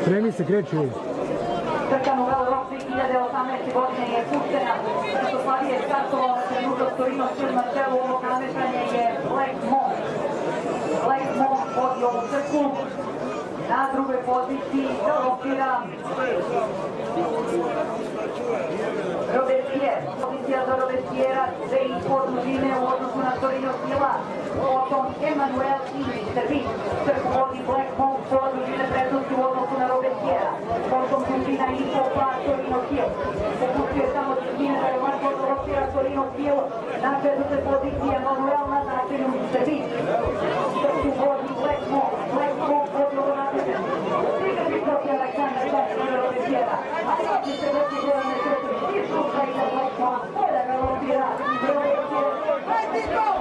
Spremi se, kreće. Trka Novela Rok 2018. godine je puštena. Jugoslavija je startovao na trenutak Torino Stil na čelu ovog nametanja je Black Monk. Black Monk vodi ovu trku. Na drugoj poziciji galopira Robespierre. Pozicija za Robespierra 2,5 dužine u odnosu na Torino Stila. Potom Emanuel Ingrid Servis. Trku vodi Black Monk pola dužine prednosti u odnosu na Robespierra. Potom dužina i po pa Torino Stil. Popustio je samo dužine da je Marko galopira Torino Stil. Na četvrtoj poziciji Emanuel na načinu Servis. Trku vodi Black Monk. Black Monk vodi ovo napređenje. Ali se doći gore na četiri. I slušajte Black Monk. Koja galopira Robespierre.